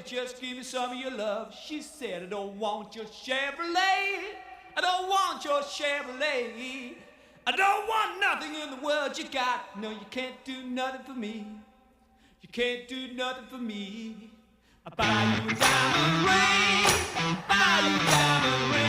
just give me some of your love. She said, I don't want your Chevrolet. I don't want your Chevrolet. I don't want nothing in the world you got. No, you can't do nothing for me. You can't do nothing for me. I buy you a diamond ring. Buy you a diamond ring.